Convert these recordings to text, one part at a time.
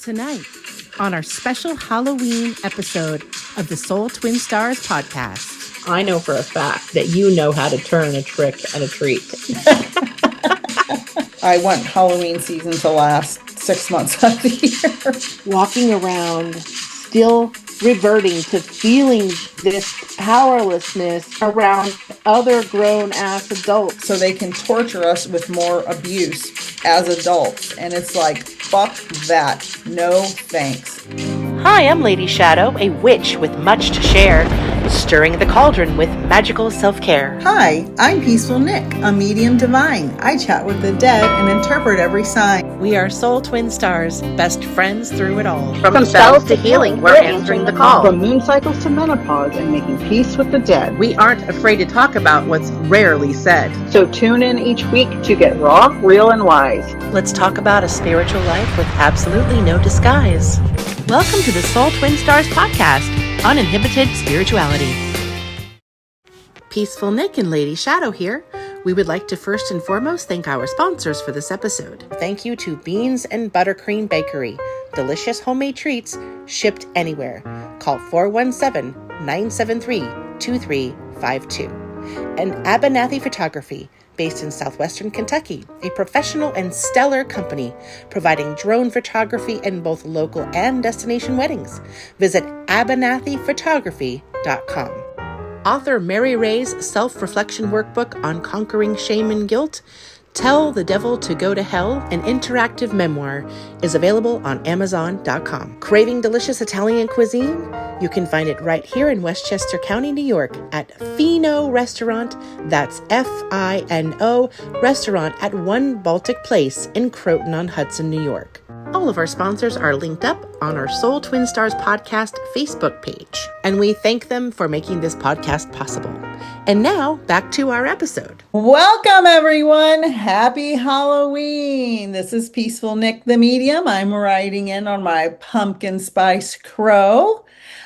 tonight on our special Halloween episode of the Soul Twin Stars podcast. I know for a fact that you know how to turn a trick and a treat. I want Halloween season to last 6 months of the year. Walking around, still reverting to feeling this powerlessness around other grown-ass adults. So they can torture us with more abuse as adults. And it's like, fuck that. No thanks. Hi, I'm Lady Shadowe, a witch with much to share, stirring the cauldron with magical self-care. Hi, I'm Peaceful Nick, a medium divine. I chat with the dead and interpret every sign. We are Soul Twin Stars, best friends through it all. From spells to healing, we're answering the call. From moon cycles to menopause and making peace with the dead. We aren't afraid to talk about what's rarely said. So tune in each week to get raw, real, and wise. Let's talk about a spiritual life with absolutely no disguise. Welcome to the Soul Twin Stars podcast, Uninhibited Spirituality. Peaceful Nick and Lady Shadowe here. We would like to first and foremost thank our sponsors for this episode. Thank you to Beans and Buttercream Bakery. Delicious homemade treats shipped anywhere. Call 417-973-2352. And Abernathy Photography, based in southwestern Kentucky, a professional and stellar company providing drone photography in both local and destination weddings. Visit abernathyphotography.com. Author Mary Ray's self-reflection workbook on conquering shame and guilt, Tell the Devil to Go to Hell, an interactive memoir, is available on Amazon.com. Craving delicious Italian cuisine? You can find it right here in Westchester County, New York at Fino Restaurant. That's Fino Restaurant at One Baltic Place in Croton-on-Hudson, New York. All of our sponsors are linked up on our Soul Twin Stars podcast Facebook page, and we thank them for making this podcast possible. And now, back to our episode. Welcome, everyone. Happy Halloween. This is Peaceful Nick the Medium. I'm riding in on my pumpkin spice crow.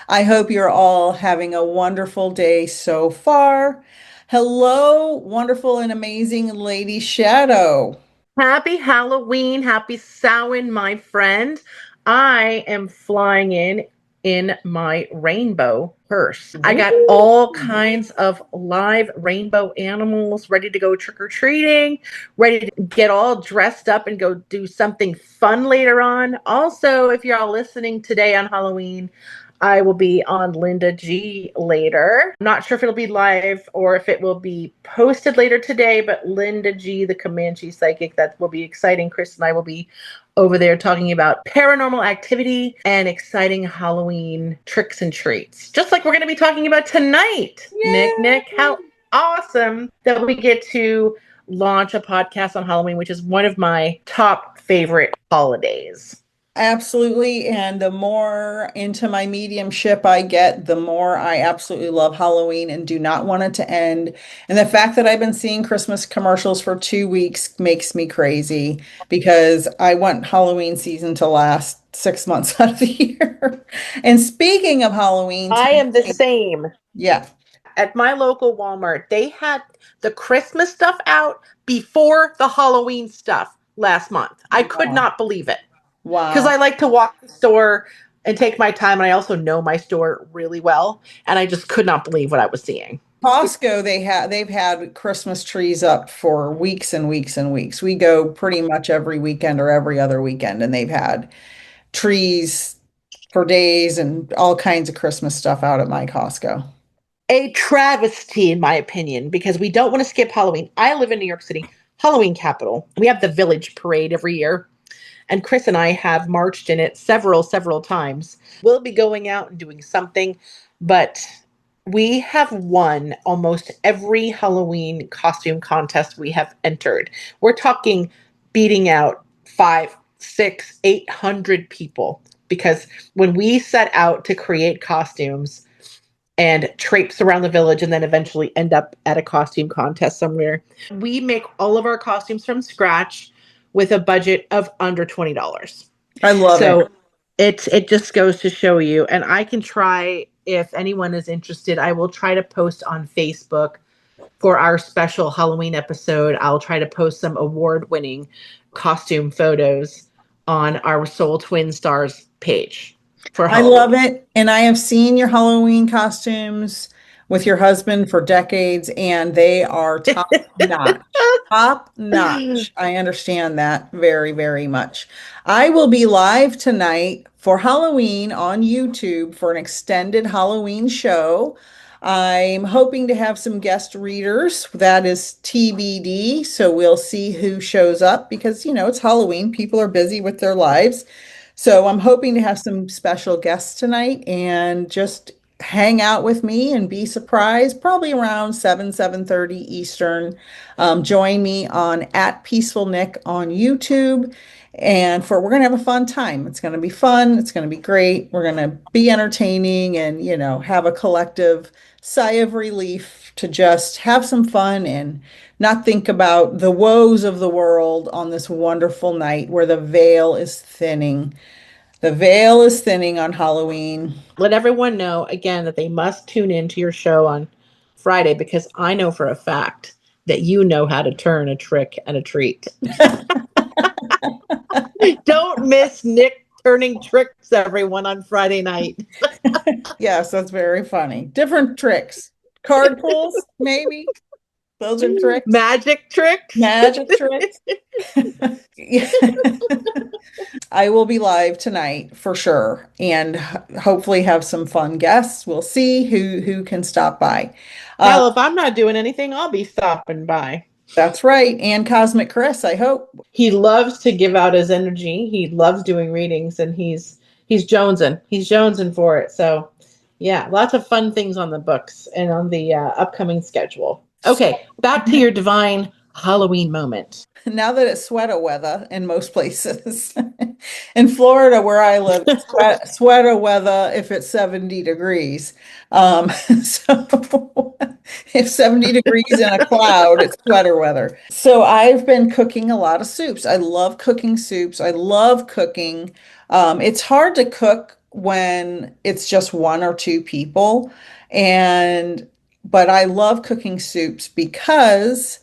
I hope you're all having a wonderful day so far. Hello, wonderful and amazing Lady Shadowe. Happy Halloween. Happy Samhain, my friend. I am flying in my rainbow purse. I got all kinds of live rainbow animals ready to go trick-or-treating, ready to get all dressed up and go do something fun later on. Also, if you're all listening today on Halloween, I will be on Linda G later. I'm not sure if it'll be live or if it will be posted later today, but Linda G, the Comanche psychic, that will be exciting. Chris and I will be over there talking about paranormal activity and exciting Halloween tricks and treats. Just like we're going to be talking about tonight. Yay! Nick, how awesome that we get to launch a podcast on Halloween, which is one of my top favorite holidays. Absolutely. And the more into my mediumship I get, the more I absolutely love Halloween and do not want it to end. And the fact that I've been seeing Christmas commercials for 2 weeks makes me crazy because I want Halloween season to last 6 months out of the year. And speaking of Halloween, I am the same. Yeah. At my local Walmart, they had the Christmas stuff out before the Halloween stuff last month. I could not believe it. Wow. Because I like to walk the store and take my time, and I also know my store really well, and I just could not believe what I was seeing. Costco, they've had Christmas trees up for weeks and weeks and weeks. We go pretty much every weekend or every other weekend, and they've had trees for days and all kinds of Christmas stuff out at my Costco. A travesty, in my opinion, because we don't want to skip Halloween. I live in New York City, Halloween capital. We have the Village Parade every year. And Chris and I have marched in it several times. We'll be going out and doing something, but we have won almost every Halloween costume contest we have entered. We're talking beating out 500, 600, 800 people, because when we set out to create costumes and traipse around the village and then eventually end up at a costume contest somewhere, we make all of our costumes from scratch with a budget of under $20. I love it. It just goes to show you. And I can try, if anyone is interested, I will try to post on Facebook for our special Halloween episode. I'll try to post some award-winning costume photos on our Soul Twin Stars page for I Halloween. love it. And I have seen your Halloween costumes with your husband for decades, and they are top notch. Top notch. I understand that very, very much. I will be live tonight for Halloween on YouTube for an extended Halloween show. I'm hoping to have some guest readers. That is TBD. So we'll see who shows up because, it's Halloween. People are busy with their lives. So I'm hoping to have some special guests tonight and just hang out with me and be surprised, probably around 7:30 Eastern. Join me on @PeacefulNick on YouTube. And we're going to have a fun time. It's going to be fun. It's going to be great. We're going to be entertaining and, have a collective sigh of relief to just have some fun and not think about the woes of the world on this wonderful night where the veil is thinning. The veil is thinning on Halloween. Let everyone know again that they must tune into your show on Friday because I know for a fact that you know how to turn a trick and a treat. Don't miss Nick turning tricks, everyone, on Friday night. Yes, that's very funny. Different tricks. Card pulls, maybe. Those are tricks. Magic tricks. Magic tricks. I will be live tonight for sure, and hopefully have some fun guests. We'll see who can stop by. Well, if I'm not doing anything, I'll be stopping by. That's right. And Cosmic Chris, I hope. He loves to give out his energy. He loves doing readings, and he's jonesing. He's jonesing for it. So, yeah, lots of fun things on the books and on the upcoming schedule. Okay, back to your divine Halloween moment. Now that it's sweater weather in most places. In Florida, where I live, sweater weather if it's 70 degrees. So if 70 degrees in a cloud, it's sweater weather. So I've been cooking a lot of soups. I love cooking soups. I love cooking. It's hard to cook when it's just one or two people. But I love cooking soups because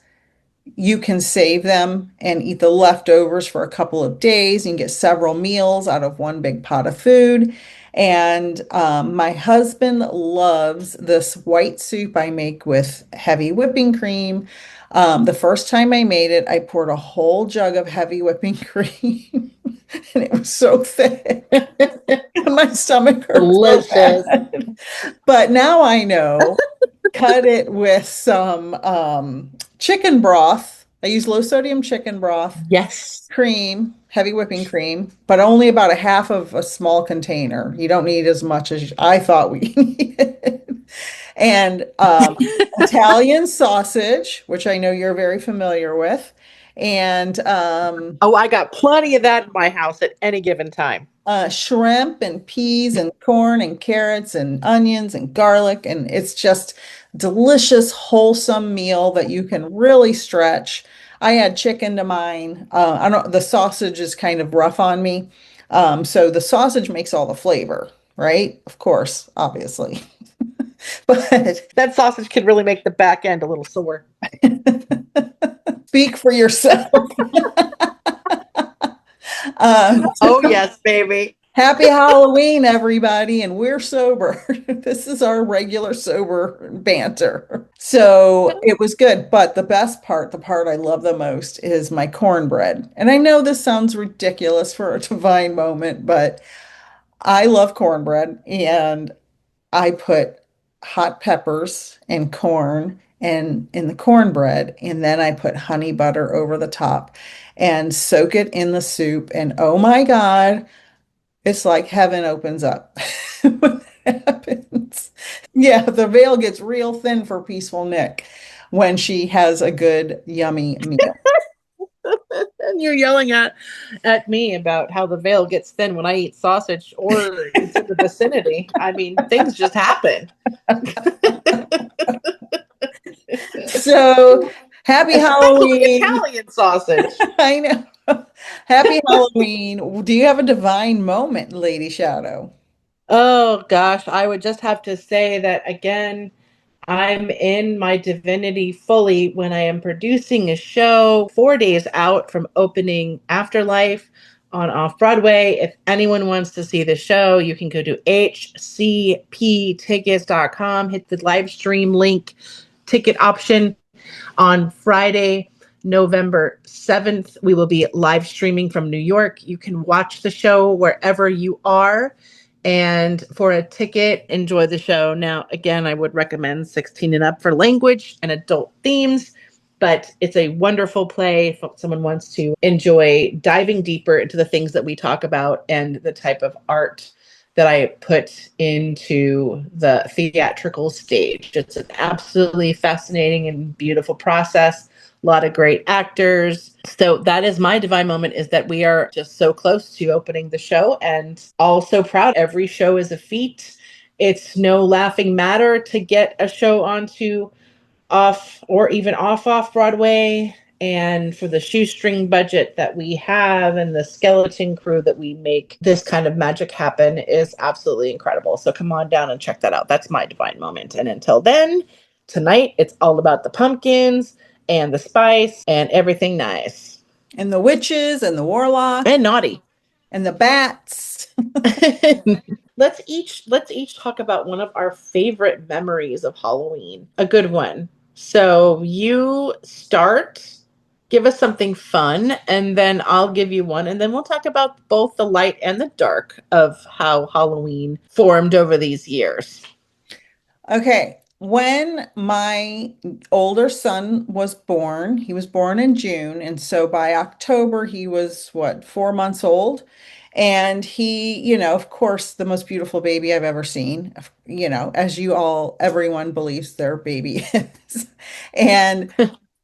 you can save them and eat the leftovers for a couple of days. You can get several meals out of one big pot of food. And my husband loves this white soup I make with heavy whipping cream. The first time I made it, I poured a whole jug of heavy whipping cream, and it was so thick. My stomach hurt. Delicious. So bad. But now I know. Cut it with some chicken broth. I use low sodium chicken broth. Yes. Cream, heavy whipping cream, but only about a half of a small container. You don't need as much as I thought we needed. And Italian sausage, which I know you're very familiar with. And I got plenty of that in my house at any given time. Shrimp and peas and corn and carrots and onions and garlic. And it's just delicious, wholesome meal that you can really stretch. I add chicken to mine. The sausage is kind of rough on me. So the sausage makes all the flavor, right? Of course, obviously. But that sausage could really make the back end a little sore. Speak for yourself. Oh, yes, baby. Happy Halloween, everybody. And we're sober. This is our regular sober banter. So it was good. But the best part, the part I love the most, is my cornbread. And I know this sounds ridiculous for a divine moment, but I love cornbread. And I put hot peppers and corn and in the cornbread, and then I put honey butter over the top and soak it in the soup. And oh my God, it's like heaven opens up when that happens. Yeah, the veil gets real thin for Peaceful Nick when she has a good, yummy meal. And you're yelling at me about how the veil gets thin when I eat sausage or it's in the vicinity. I mean, things just happen. So happy Halloween. Italian sausage. I know. Happy Halloween. Do you have a divine moment, Lady Shadowe? Oh, gosh. I would just have to say that, again, I'm in my divinity fully when I am producing a show 4 days out from opening Afterlife on Off Broadway. If anyone wants to see the show, you can go to hcptickets.com, hit the live stream link ticket option. On Friday, November 7th, we will be live streaming from New York. You can watch the show wherever you are. And for a ticket, enjoy the show. Now, again, I would recommend 16 and up for language and adult themes, but it's a wonderful play if someone wants to enjoy diving deeper into the things that we talk about and the type of art that I put into the theatrical stage. It's an absolutely fascinating and beautiful process. A lot of great actors. So that is my divine moment, is that we are just so close to opening the show, and all so proud. Every show is a feat. It's no laughing matter to get a show onto off or even off Broadway. And for the shoestring budget that we have and the skeleton crew that we make this kind of magic happen is absolutely incredible. So come on down and check that out. That's my divine moment. And until then, tonight, it's all about the pumpkins and the spice and everything nice. And the witches and the warlocks And naughty. and the bats. Let's each talk about one of our favorite memories of Halloween. A good one. So you start, give us something fun, and then I'll give you one, and then we'll talk about both the light and the dark of how Halloween formed over these years. Okay. When my older son was born, he was born in June. And so by October, he was 4 months old. And he, of course, the most beautiful baby I've ever seen, as everyone believes their baby is. And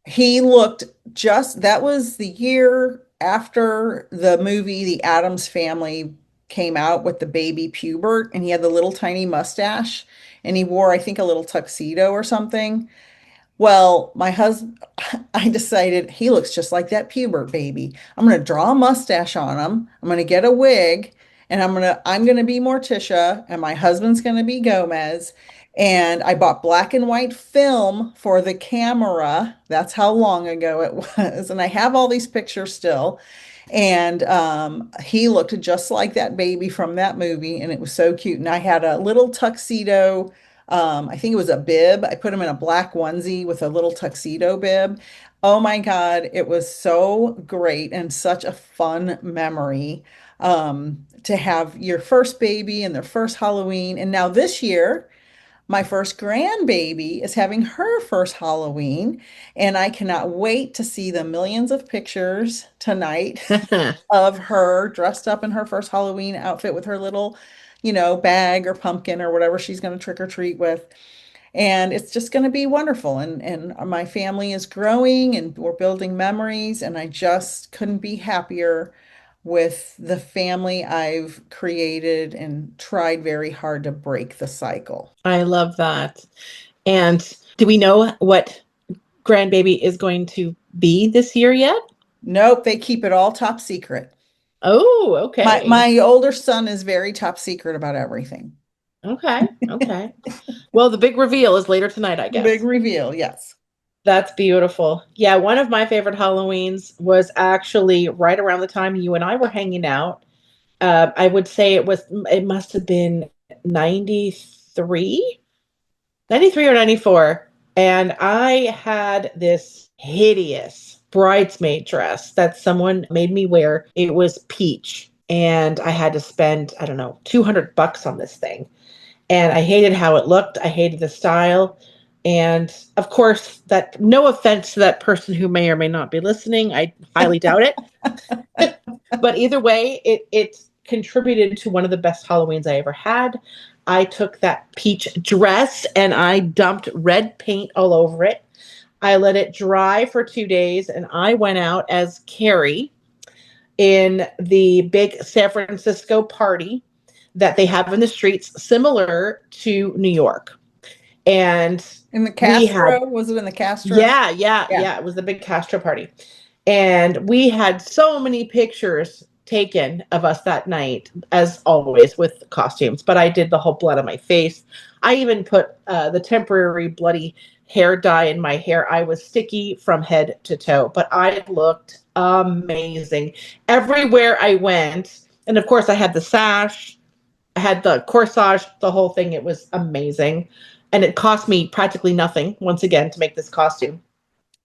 he looked that was the year after the movie, The Addams Family came out with the baby Pubert, and he had the little tiny mustache, and he wore, I think, a little tuxedo or something. Well, my husband, I decided he looks just like that Pubert baby. I'm going to draw a mustache on him. I'm going to get a wig, and I'm going to be Morticia, and my husband's going to be Gomez. And I bought black and white film for the camera. That's how long ago it was. And I have all these pictures still. And he looked just like that baby from that movie, and it was so cute. And I had a little tuxedo. I think it was a bib. I put him in a black onesie with a little tuxedo bib. Oh my God, it was so great and such a fun memory to have your first baby and their first Halloween. And now this year, my first grandbaby is having her first Halloween, and I cannot wait to see the millions of pictures tonight of her dressed up in her first Halloween outfit with her little, bag or pumpkin or whatever she's going to trick or treat with. And it's just going to be wonderful. And my family is growing, and we're building memories, and I just couldn't be happier with the family I've created and tried very hard to break the cycle. I love that. And do we know what grandbaby is going to be this year yet? Nope, they keep it all top secret. Oh, okay. My older son is very top secret about everything. Okay. Well, the big reveal is later tonight, I guess. The big reveal, yes. That's beautiful. Yeah, one of my favorite Halloweens was actually right around the time you and I were hanging out. I would say it must have been 93 or 94. And I had this hideous bridesmaid dress that someone made me wear. It was peach. And I had to spend, I don't know, $200 on this thing. And I hated how it looked. I hated the style. And of course, that, no offense to that person who may or may not be listening, I highly doubt it. But either way, it contributed to one of the best Halloweens I ever had. I took that peach dress and I dumped red paint all over it. I let it dry for 2 days, and I went out as Carrie in the big San Francisco party that they have in the streets, similar to New York. And in the Castro, was it in the Castro? Yeah. It was the big Castro party. And we had so many pictures taken of us that night, as always, with costumes. But I did the whole blood on my face. I even put the temporary bloody hair dye in my hair. I was sticky from head to toe, but I looked amazing everywhere I went. And of course, I had the sash, I had the corsage, the whole thing. It was amazing. And it cost me practically nothing, once again, to make this costume.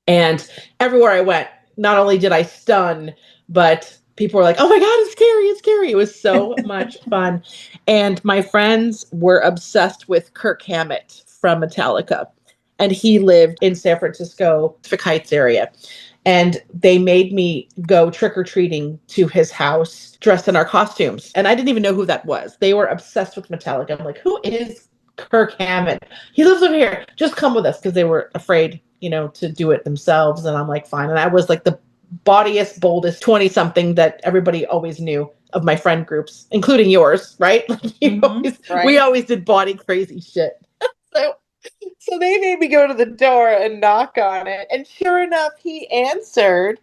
And everywhere I went, not only did I stun, but people were like, oh my God, it's scary, it's scary. It was so much fun. And my friends were obsessed with Kirk Hammett from Metallica. And he lived in San Francisco, Pacific Heights area. And they made me go trick or treating to his house dressed in our costumes. And I didn't even know who that was. They were obsessed with Metallica. I'm like, who is Kirk Hammett? He lives over here. Just come with us, because they were afraid, to do it themselves. And I'm like, fine. And I was like the bawdiest, boldest 20 something that everybody always knew of my friend groups, including yours, right? We always did body crazy shit. So so they made me go to the door and knock on it. And sure enough, he answered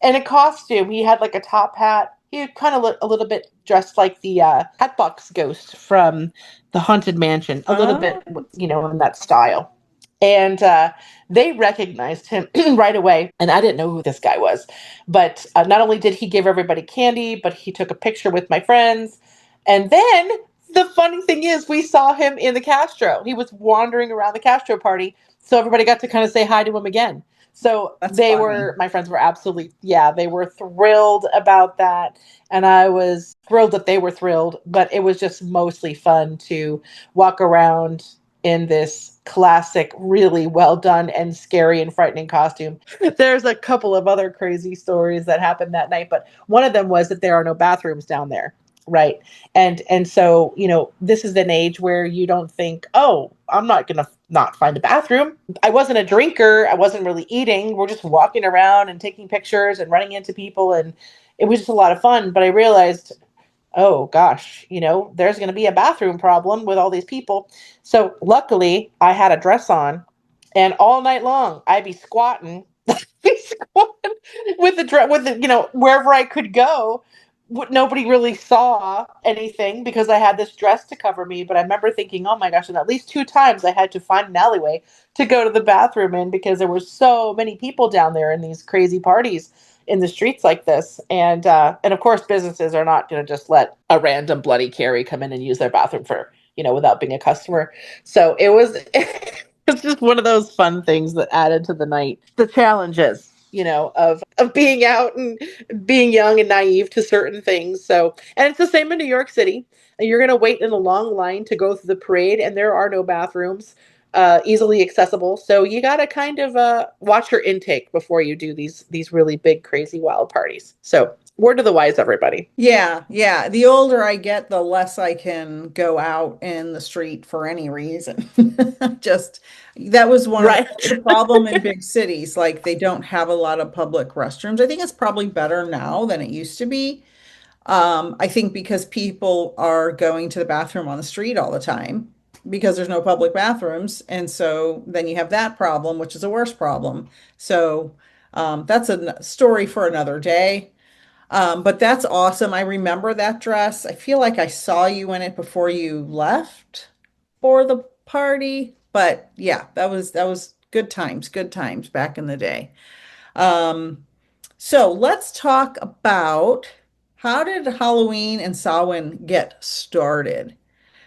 in a costume. He had like a top hat. He kind of looked a little bit dressed like the Hatbox Ghost from the Haunted Mansion, a little bit, in that style. And they recognized him right away. And I didn't know who this guy was. But not only did he give everybody candy, but he took a picture with my friends. And then the funny thing is, we saw him in the Castro. He was wandering around the Castro party. So everybody got to kind of say hi to him again. So my friends were absolutely, they were thrilled about that. And I was thrilled that they were thrilled, but it was just mostly fun to walk around in this classic, really well done and scary and frightening costume. There's a couple of other crazy stories that happened that night, but one of them was that there are no bathrooms down there. Right. And so, this is an age where you don't think, oh, I'm not going to not find a bathroom. I wasn't a drinker. I wasn't really eating. We're just walking around and taking pictures and running into people. And it was just a lot of fun. But I realized, oh gosh, there's going to be a bathroom problem with all these people. So luckily I had a dress on, and all night long I'd be squatting, with the dress, wherever I could go. Nobody really saw anything because I had this dress to cover me. But I remember thinking, oh my gosh, and at least 2 times I had to find an alleyway to go to the bathroom in, because there were so many people down there in these crazy parties in the streets like this. And of course, businesses are not going to just let a random Bloody Carrie come in and use their bathroom for, without being a customer. So it was, it's just one of those fun things that added to the night. The challenges, of being out and being young and naive to certain things. So, and it's the same in New York City. You're going to wait in a long line to go through the parade, and there are no bathrooms easily accessible. So you got to kind of watch your intake before you do these really big, crazy, wild parties. So word to the wise, everybody. Yeah, yeah. The older I get, the less I can go out in the street for any reason. Just that was one of the problem in big cities. Like they don't have a lot of public restrooms. I think it's probably better now than it used to be. I think because people are going to the bathroom on the street all the time because there's no public bathrooms. And so then you have that problem, which is a worse problem. So that's a story for another day. But that's awesome. I remember that dress. I feel like I saw you in it before you left for the party. But yeah, that was good times back in the day. So let's talk about how did Halloween and Samhain get started?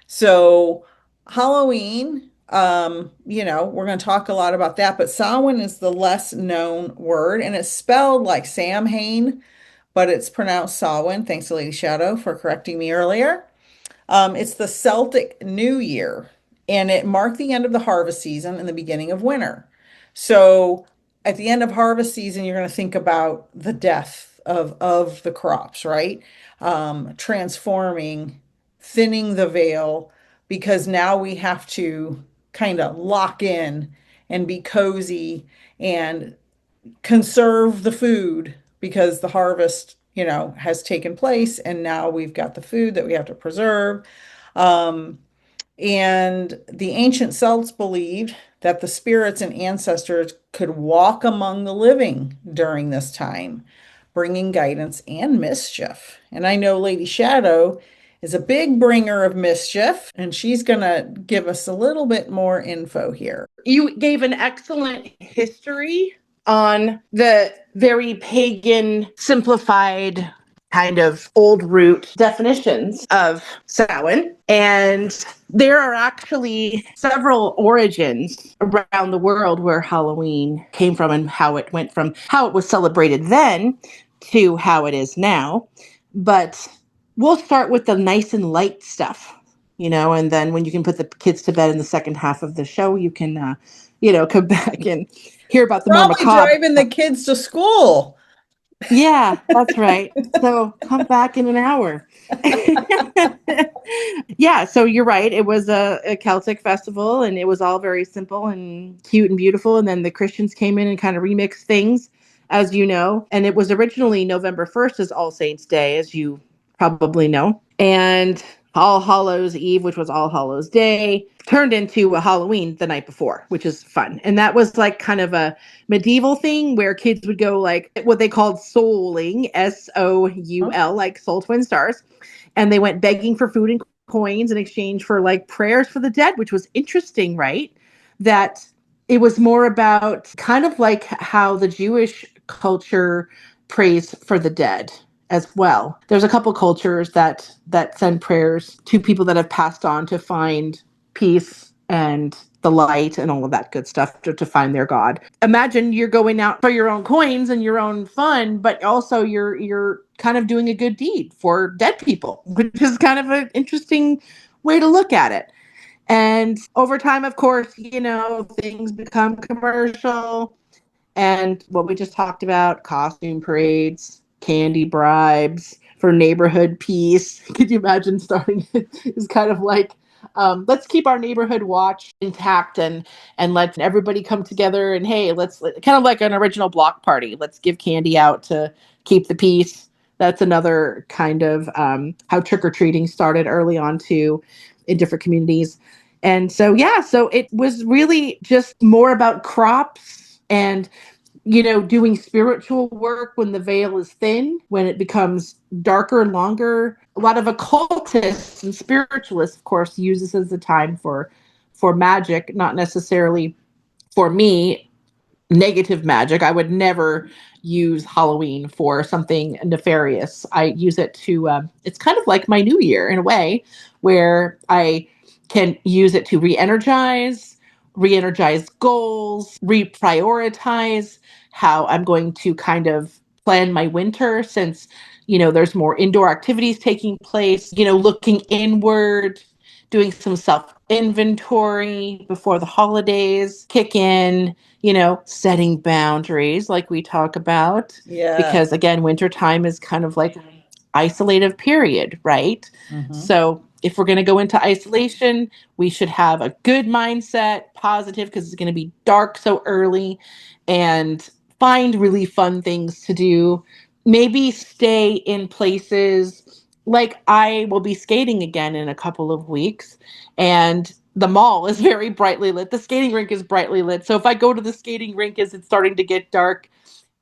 So Halloween, we're going to talk a lot about that, but Samhain is the less known word, and it's spelled like Samhain, but it's pronounced Samhain. Thanks to Lady Shadowe for correcting me earlier. It's the Celtic New Year, and it marked the end of the harvest season and the beginning of winter. So at the end of harvest season, you're going to think about the death of the crops, right? Transforming, thinning the veil, because now we have to kind of lock in and be cozy and conserve the food because the harvest, has taken place, and now we've got the food that we have to preserve. And the ancient Celts believed that the spirits and ancestors could walk among the living during this time, bringing guidance and mischief. And I know Lady Shadowe is a big bringer of mischief, and she's going to give us a little bit more info here. You gave an excellent history on the very pagan, simplified, kind of old root definitions of Samhain. And there are actually several origins around the world where Halloween came from and how it went from how it was celebrated then to how it is now. But we'll start with the nice and light stuff, and then when you can put the kids to bed in the second half of the show, you can, come back and hear about the more Probably macabre. driving the kids to school. Yeah, that's right. So come back in an hour. Yeah, so you're right. It was a Celtic festival, and it was all very simple and cute and beautiful. And then the Christians came in and kind of remixed things, as you know. And it was originally November 1st as All Saints' Day, as you probably know. And All Hallows Eve, which was All Hallows Day, turned into a Halloween the night before, which is fun. And that was like kind of a medieval thing where kids would go like what they called souling, Soul, like Soul Twin Stars. And they went begging for food and coins in exchange for like prayers for the dead, which was interesting, right? That it was more about kind of like how the Jewish culture prays for the dead as well. There's a couple cultures that send prayers to people that have passed on to find peace and the light and all of that good stuff to find their God. Imagine you're going out for your own coins and your own fun, but also you're kind of doing a good deed for dead people, which is kind of an interesting way to look at it. And over time, of course, things become commercial. And what we just talked about, costume parades, candy bribes for neighborhood peace. Could you imagine starting is kind of like, let's keep our neighborhood watch intact and let everybody come together and hey, let's kind of like an original block party. Let's give candy out to keep the peace. That's another kind of how trick-or-treating started early on too in different communities. And so, so it was really just more about crops and doing spiritual work when the veil is thin, when it becomes darker and longer. A lot of occultists and spiritualists, of course, use this as a time for magic, not necessarily for me, negative magic. I would never use Halloween for something nefarious. I use it to, it's kind of like my new year in a way, where I can use it to re-energize goals, reprioritize how I'm going to kind of plan my winter since, there's more indoor activities taking place, looking inward, doing some self inventory before the holidays kick in, setting boundaries like we talk about. Yeah. Because again, wintertime is kind of like an isolative period, right? Mm-hmm. So if we're going to go into isolation, we should have a good mindset, positive, because it's going to be dark so early, and find really fun things to do. Maybe stay in places like I will be skating again in a couple of weeks, and the mall is very brightly lit. The skating rink is brightly lit. So if I go to the skating rink as it's starting to get dark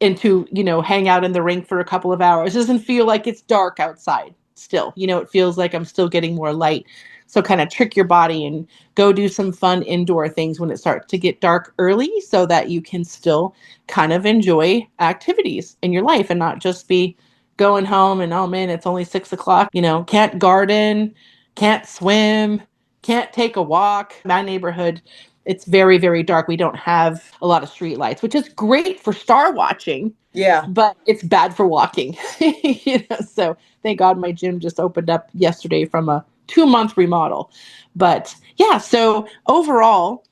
and to, hang out in the rink for a couple of hours, it doesn't feel like it's dark outside still. It feels like I'm still getting more light. So kind of trick your body and go do some fun indoor things when it starts to get dark early so that you can still kind of enjoy activities in your life and not just be going home and, oh man, it's only 6:00, can't garden, can't swim, can't take a walk. My neighborhood, it's very, very dark. We don't have a lot of street lights, which is great for star watching. Yeah. But it's bad for walking. So thank God my gym just opened up yesterday from a 2-month remodel. But so overall,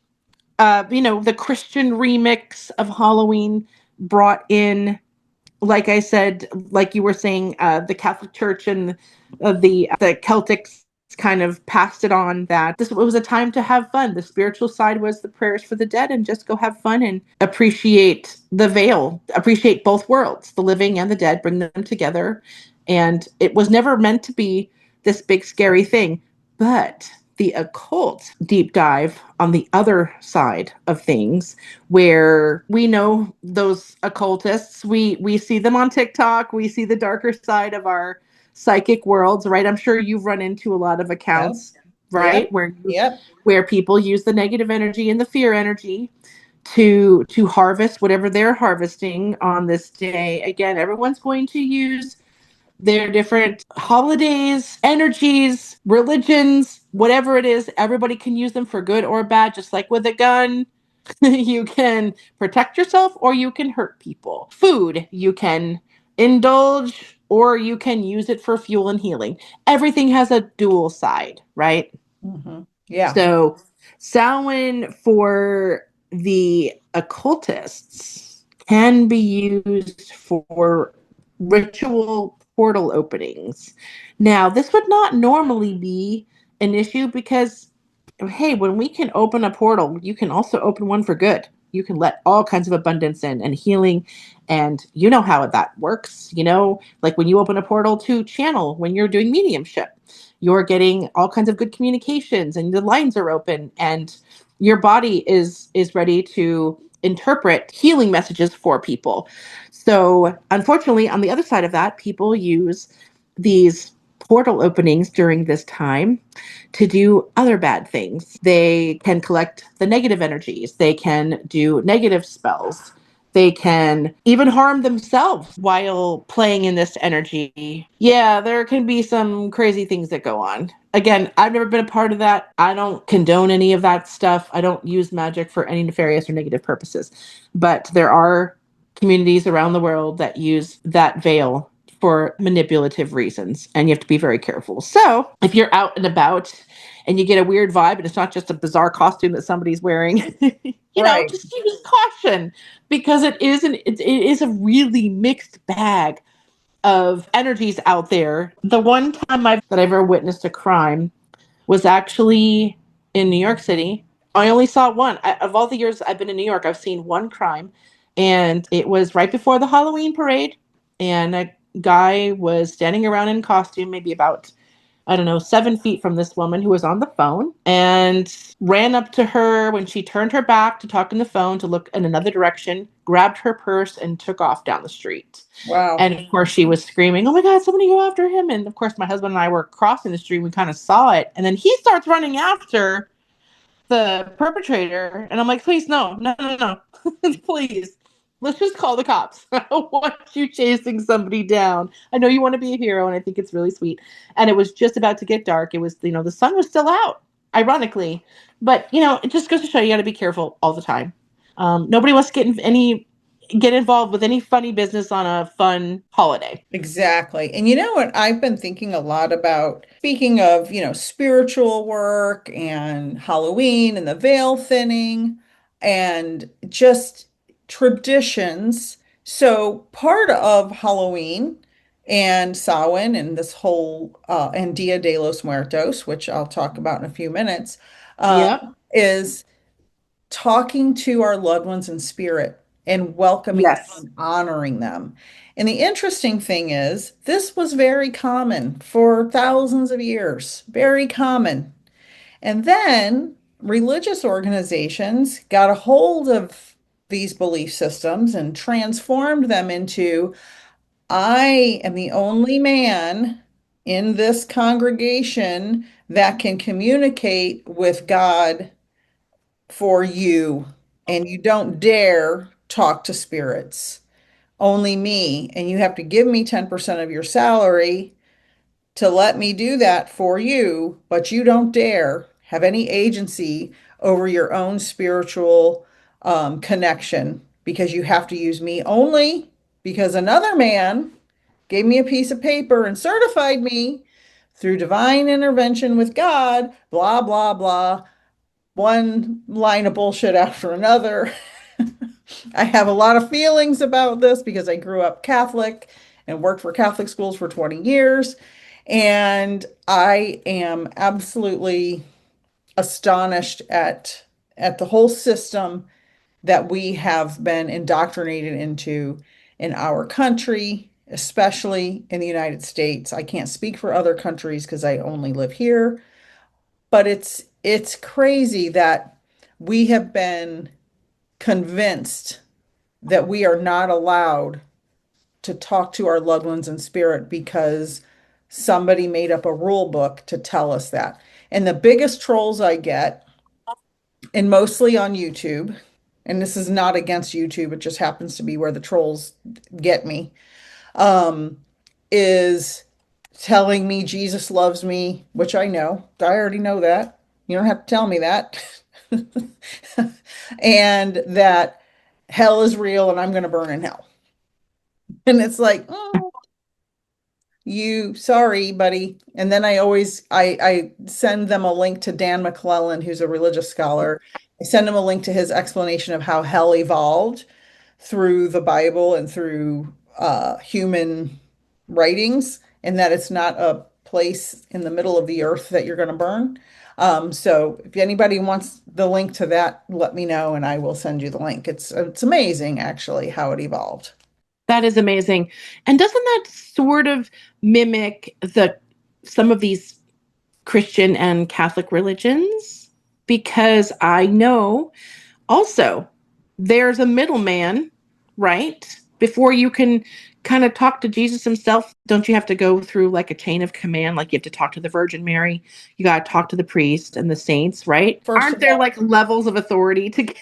the Christian remix of Halloween brought in, like I said, like you were saying, the Catholic Church and the Celtics kind of passed it on that this was a time to have fun. The spiritual side was the prayers for the dead and just go have fun and appreciate the veil, appreciate both worlds, the living and the dead, bring them together. And it was never meant to be this big scary thing, but the occult deep dive on the other side of things, where we know those occultists, we see them on TikTok, we see the darker side of our psychic worlds, right? I'm sure you've run into a lot of Yep. accounts, Yep. right? Yep. Where people use the negative energy and the fear energy to harvest whatever they're harvesting on this day. Again, everyone's going to use their different holidays, energies, religions, whatever it is. Everybody can use them for good or bad, just like with a gun. You can protect yourself or you can hurt people. Food, you can indulge or you can use it for fuel and healing. Everything has a dual side, right? Mm-hmm. Yeah. So, Samhain for the occultists can be used for ritual portal openings. Now, this would not normally be an issue because, hey, when we can open a portal, you can also open one for good. You can let all kinds of abundance in and healing. And you know how that works. Like when you open a portal to channel, when you're doing mediumship, you're getting all kinds of good communications and the lines are open and your body is ready to interpret healing messages for people. So unfortunately, on the other side of that, people use these portal openings during this time to do other bad things. They can collect the negative energies. They can do negative spells. They can even harm themselves while playing in this energy. Yeah, there can be some crazy things that go on. Again, I've never been a part of that. I don't condone any of that stuff. I don't use magic for any nefarious or negative purposes. But there are communities around the world that use that veil for manipulative reasons, and you have to be very careful. So, if you're out and about and you get a weird vibe and it's not just a bizarre costume that somebody's wearing, Right. just use caution because it is a really mixed bag of energies out there. The one time that I've ever witnessed a crime was actually in New York City. I only saw one. Of all the years I've been in New York, I've seen one crime, and it was right before the Halloween parade. And a guy was standing around in costume, maybe about, I don't know, 7 feet from this woman who was on the phone and ran up to her when she turned her back to talk on the phone to look in another direction, grabbed her purse, and took off down the street. Wow. And of course, she was screaming, "Oh my God, somebody go after him!" And of course, my husband and I were crossing the street. We kind of saw it. And then he starts running after the perpetrator. And I'm like, please, no, no, no, no. Please, let's just call the cops. I don't want you chasing somebody down. I know you want to be a hero, and I think it's really sweet. And it was just about to get dark. It was, the sun was still out, ironically. But, it just goes to show you got to be careful all the time. Nobody wants to get involved with any funny business on a fun holiday. Exactly. And you know what? I've been thinking a lot about, speaking of, spiritual work and Halloween and the veil thinning and just traditions. So part of Halloween and Samhain and this whole and Dia de los Muertos, which I'll talk about in a few minutes, uh, Yep. is talking to our loved ones in spirit and welcoming them Yes. and honoring them. And the interesting thing is, this was very common for thousands of years, very common. And then religious organizations got a hold of these belief systems and transformed them into, I am the only man in this congregation that can communicate with God for you, and you don't dare talk to spirits, only me. And you have to give me 10% of your salary to let me do that for you, but you don't dare have any agency over your own spiritual connection because you have to use me only because another man gave me a piece of paper and certified me through divine intervention with God, blah, blah, blah, one line of bullshit after another. I have a lot of feelings about this because I grew up Catholic and worked for Catholic schools for 20 years. And I am absolutely astonished at the whole system that we have been indoctrinated into in our country, especially in the United States. I can't speak for other countries because I only live here, but it's crazy that we have been convinced that we are not allowed to talk to our loved ones in spirit because somebody made up a rule book to tell us that. And the biggest trolls I get, and mostly on YouTube, and this is not against YouTube, it just happens to be where the trolls get me, is telling me Jesus loves me, which I know. I already know that. You don't have to tell me that. And that hell is real and I'm going to burn in hell. And it's like, oh, you sorry, buddy. And then I send them a link to Dan McClellan, who's a religious scholar. I send him a link to his explanation of how hell evolved through the Bible and through human writings, and that it's not a place in the middle of the earth that you're going to burn. So if anybody wants the link to that, let me know and I will send you the link. It's amazing actually how it evolved. That is amazing. And doesn't that sort of mimic some of these Christian and Catholic religions? Because I know also there's a middleman, right? Before you can kind of talk to Jesus himself, don't you have to go through like a chain of command? Like you have to talk to the Virgin Mary, you got to talk to the priest and the saints, right? First Aren't of there all, like levels of authority to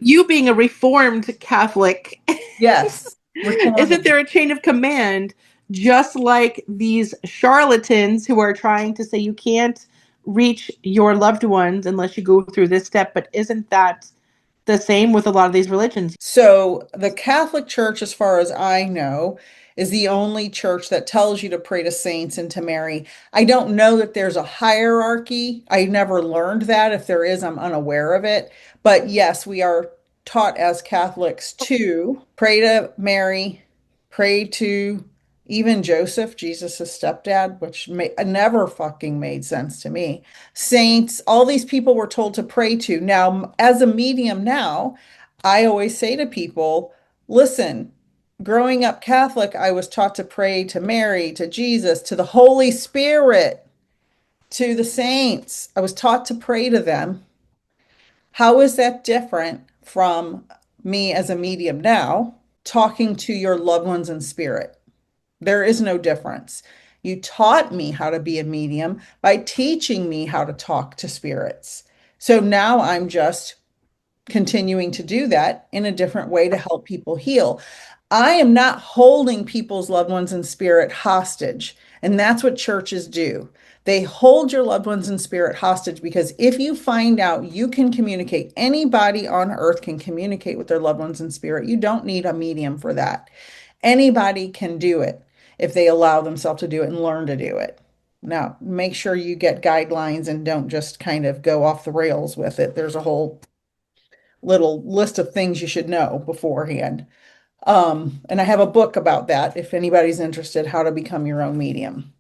you being a reformed Catholic? yes, reformed. Isn't there a chain of command, just like these charlatans who are trying to say you can't reach your loved ones unless you go through this step? But isn't that the same with a lot of these religions? So the Catholic Church, as far as I know, is the only church that tells you to pray to saints and to Mary. I don't know that there's a hierarchy. I never learned that. If there is, I'm unaware of it. But yes, we are taught as Catholics to pray to Mary, pray to even Joseph, Jesus' stepdad, which never fucking made sense to me. Saints, all these people were told to pray to. Now, as a medium now, I always say to people, listen, growing up Catholic, I was taught to pray to Mary, to Jesus, to the Holy Spirit, to the saints. I was taught to pray to them. How is that different from me as a medium now, talking to your loved ones in spirit? There is no difference. You taught me how to be a medium by teaching me how to talk to spirits. So now I'm just continuing to do that in a different way to help people heal. I am not holding people's loved ones in spirit hostage. And that's what churches do. They hold your loved ones in spirit hostage because if you find out you can communicate, anybody on earth can communicate with their loved ones in spirit. You don't need a medium for that. Anybody can do it if they allow themselves to do it and learn to do it. Now, make sure you get guidelines and don't just kind of go off the rails with it. There's a whole little list of things you should know beforehand. And I have a book about that if anybody's interested, how to become your own medium,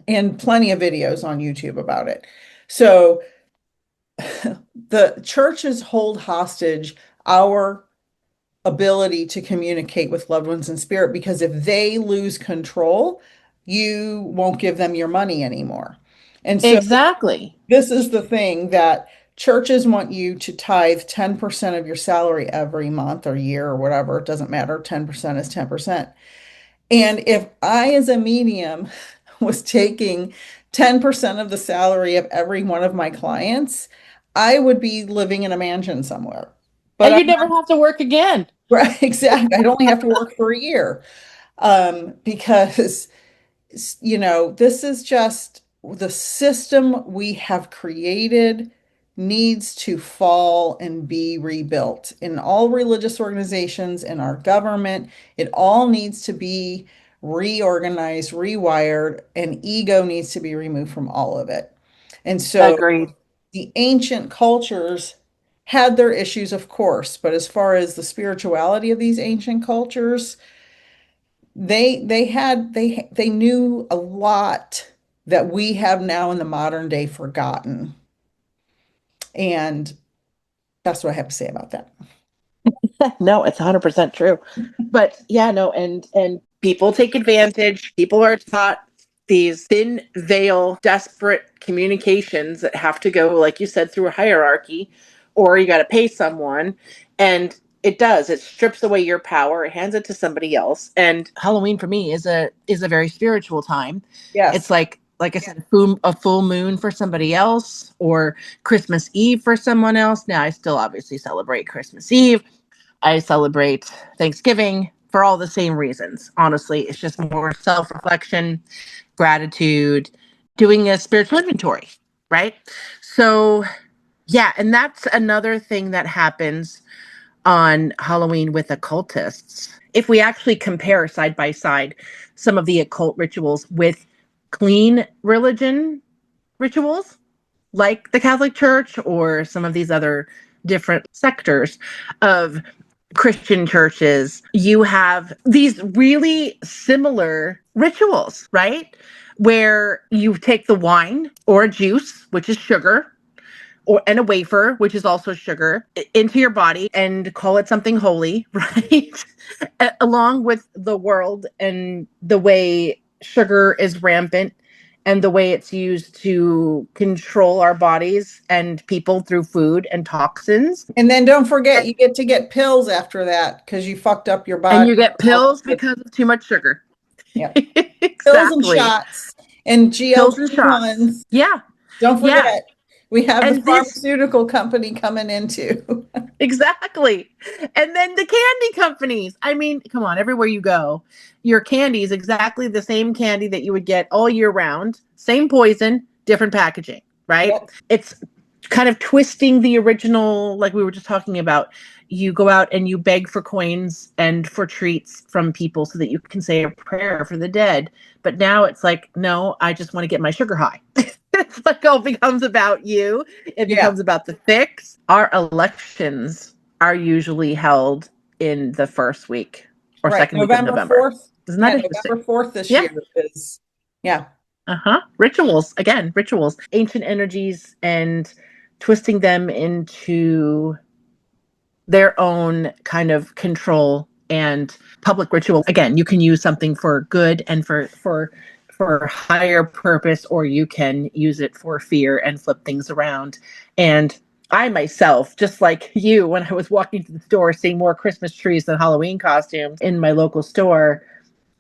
and plenty of videos on YouTube about it. So the churches hold hostage our ability to communicate with loved ones in spirit because if they lose control, you won't give them your money anymore. And so Exactly. this is the thing that churches want you to tithe 10% of your salary every month or year or whatever. It doesn't matter. 10% is 10%. And if I, as a medium, was taking 10% of the salary of every one of my clients, I would be living in a mansion somewhere. But And you never have to work again. right, exactly. I'd only have to work for a year because this is just the system we have created needs to fall and be rebuilt in all religious organizations, in our government. It all needs to be reorganized, rewired, and ego needs to be removed from all of it. And so Agreed. the ancient cultures had their issues, of course, but as far as the spirituality of these ancient cultures, they knew a lot that we have now in the modern day forgotten. And that's what I have to say about that. No, it's 100% true. But yeah, no, and people take advantage. People are taught these thin veil, desperate communications that have to go, like you said, through a hierarchy, or you got to pay someone. And It does. It strips away your power. It hands it to somebody else. And Halloween for me is a very spiritual time. It's Yes. like I said, a full moon for somebody else, or Christmas Eve for someone else. Now I still obviously celebrate Christmas Eve. I celebrate Thanksgiving for all the same reasons. Honestly, it's just more self-reflection, gratitude, doing a spiritual inventory, right? So, yeah, and that's another thing that happens on Halloween with occultists. If we actually compare side by side some of the occult rituals with clean religion rituals, like the Catholic Church or some of these other different sectors of Christian churches, you have these really similar rituals, right? Where you take the wine or juice, which is sugar, and a wafer, which is also sugar, into your body and call it something holy, right? Along with the world and the way sugar is rampant and the way it's used to control our bodies and people through food and toxins. And then don't forget, you get to get pills after that because you fucked up your And body. you get pills because of too much sugar. Yeah. Pills and Exactly. shots and Pills and shots. GLP-1s. Yeah. Don't Yeah. forget, we have the And this pharmaceutical company coming in too. Exactly. And then the candy companies. I mean, come on, everywhere you go, your candy is exactly the same candy that you would get all year round. Same poison, different packaging, right? Yep. It's kind of twisting the original, like we were just talking about. You go out and you beg for coins and for treats from people so that you can say a prayer for the dead. But now it's like, no, I just want to get my sugar high. It's like all becomes about you. It Yeah. becomes about the fix. Our elections are usually held in the first week or Right. second week of November. 4th. Isn't that Yeah, interesting? November 4th this Yeah. year is, yeah. Rituals. Again, rituals. Ancient energies and twisting them into their own kind of control and public ritual. Again, you can use something for good and for higher purpose, or you can use it for fear and flip things around. And I myself, just like you, when I was walking to the store, seeing more Christmas trees than Halloween costumes in my local store,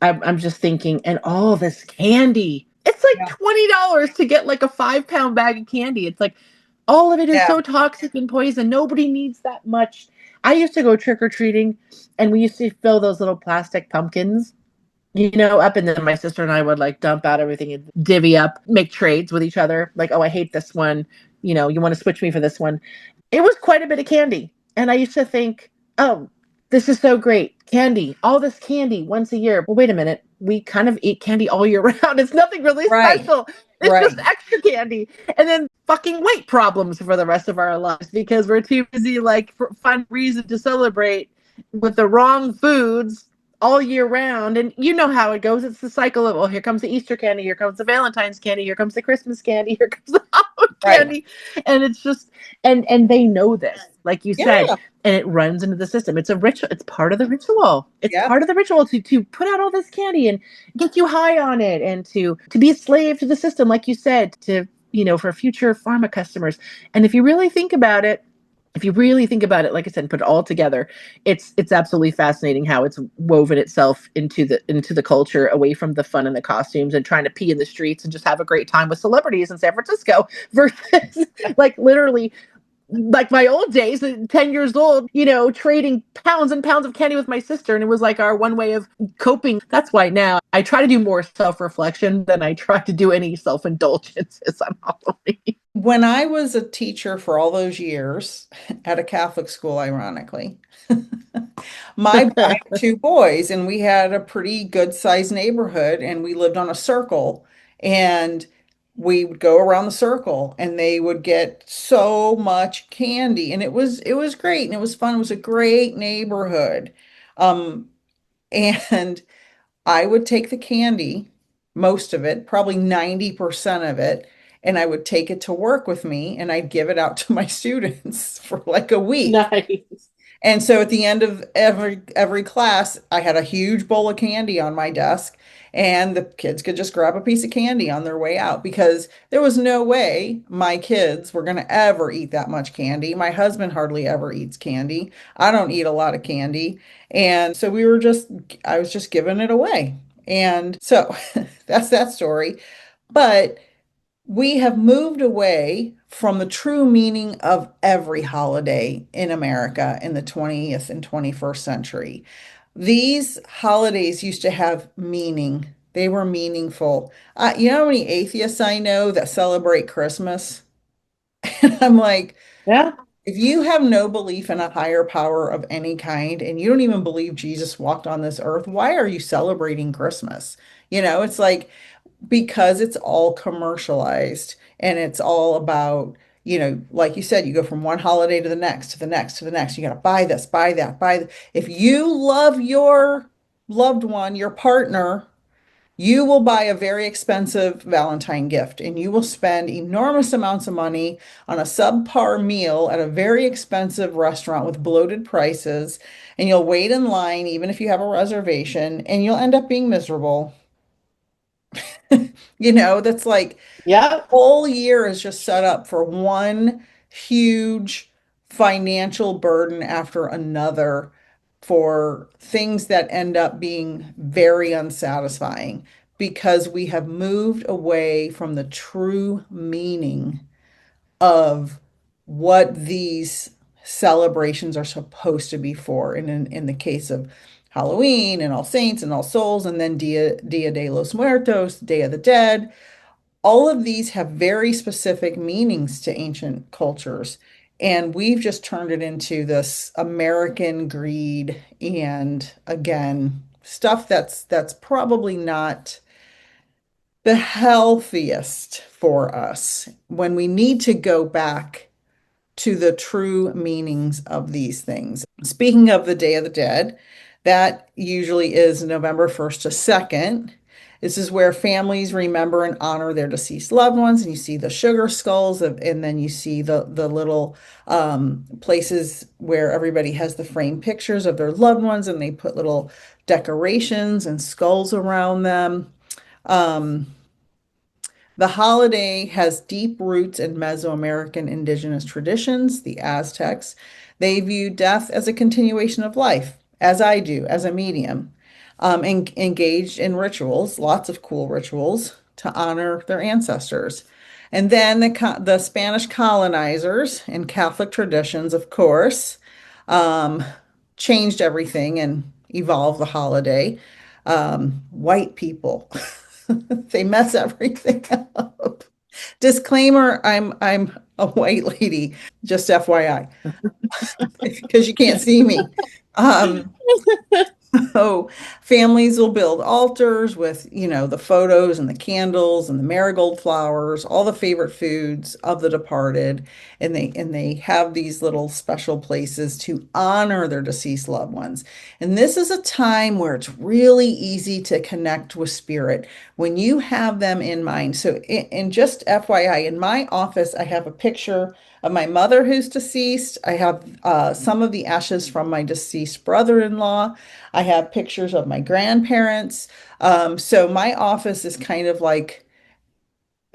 I'm just thinking, and all this candy. It's like Yeah. $20 to get like a 5-pound bag of candy. It's like all of it is Yeah. so toxic and poison. Nobody needs that much. I used to go trick or treating, and we used to fill those little plastic pumpkins, up, and then my sister and I would like dump out everything and divvy up, make trades with each other. Like, oh, I hate this one. You want to switch me for this one. It was quite a bit of candy. And I used to think, oh, this is so great. Candy, all this candy once a year. Well, wait a minute. We kind of eat candy all year round. It's nothing really Right. special. It's Right. just extra candy. And then fucking weight problems for the rest of our lives because we're too busy, like, for fun reason to celebrate with the wrong foods all year round. And you know how it goes. It's the cycle of, oh, here comes the Easter candy, here comes the Valentine's candy, here comes the Christmas candy, here comes the Halloween Right. candy. And it's just, and they know this, like you said, Yeah. and it runs into the system. It's a ritual. It's part of the ritual. It's Yeah. part of the ritual to put out all this candy and get you high on it, and to be a slave to the system, like you said, to, for future pharma customers. And if you really think about it, like I said, put it all together, it's absolutely fascinating how it's woven itself into the culture, away from the fun and the costumes and trying to pee in the streets and just have a great time with celebrities in San Francisco versus like literally like my old days at 10 years old, trading pounds and pounds of candy with my sister. And it was like our one way of coping. That's why now I try to do more self-reflection than I try to do any self-indulgences on Halloween. When I was a teacher for all those years at a Catholic school, ironically, I had 2 boys, and we had a pretty good sized neighborhood, and we lived on a circle, and we would go around the circle and they would get so much candy, and it was great, and it was fun. It was a great neighborhood. Um, and I would take the candy, most of it, probably 90% of it, and I would take it to work with me and I'd give it out to my students for like a week. Nice. And so at the end of every class, I had a huge bowl of candy on my desk, and the kids could just grab a piece of candy on their way out because there was no way my kids were going to ever eat that much candy. My husband hardly ever eats candy. I don't eat a lot of candy. And so I was just giving it away. And so that's that story. But we have moved away from the true meaning of every holiday in America in the 20th and 21st century. These holidays used to have meaning. They were meaningful. You know how many atheists I know that celebrate Christmas? And I'm like, Yeah. if you have no belief in a higher power of any kind and you don't even believe Jesus walked on this earth, why are you celebrating Christmas? It's like because it's all commercialized and it's all about, like you said, you go from one holiday to the next, to the next, to the next. You got to buy this, buy that, If you love your loved one, your partner, you will buy a very expensive Valentine gift and you will spend enormous amounts of money on a subpar meal at a very expensive restaurant with bloated prices. And you'll wait in line, even if you have a reservation, and you'll end up being miserable. That's like Yep. whole year is just set up for one huge financial burden after another for things that end up being very unsatisfying because we have moved away from the true meaning of what these celebrations are supposed to be for. And in the case of Halloween and All Saints and All Souls, and then Dia de los Muertos, Day of the Dead, all of these have very specific meanings to ancient cultures. And we've just turned it into this American greed and again, stuff that's probably not the healthiest for us when we need to go back to the true meanings of these things. Speaking of the Day of the Dead, that usually is November 1st to 2nd. This is where families remember and honor their deceased loved ones, and you see the sugar skulls, and then you see the little places where everybody has the framed pictures of their loved ones, and they put little decorations and skulls around them. Um, the holiday has deep roots in Mesoamerican indigenous traditions, the Aztecs. They view death as a continuation of life, as I do, as a medium, and engaged in rituals, lots of cool rituals to honor their ancestors. And then the Spanish colonizers and Catholic traditions, of course, um, changed everything and evolved the holiday. White people. They mess everything up. Disclaimer, I'm a white lady, just FYI, because you can't see me. Um, so families will build altars with, the photos and the candles and the marigold flowers, all the favorite foods of the departed, and they have these little special places to honor their deceased loved ones. And this is a time where it's really easy to connect with spirit when you have them in mind. So in just FYI, in my office, I have a picture of my mother who's deceased. I have some of the ashes from my deceased brother-in-law. I have pictures of my grandparents. So my office is kind of like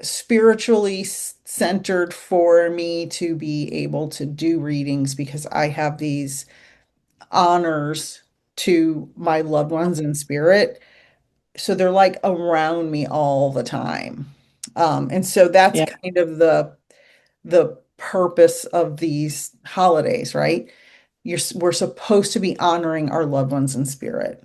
spiritually centered for me to be able to do readings because I have these honors to my loved ones in spirit. So they're like around me all the time. And so that's Yeah. kind of the purpose of these holidays, right? We're supposed to be honoring our loved ones in spirit.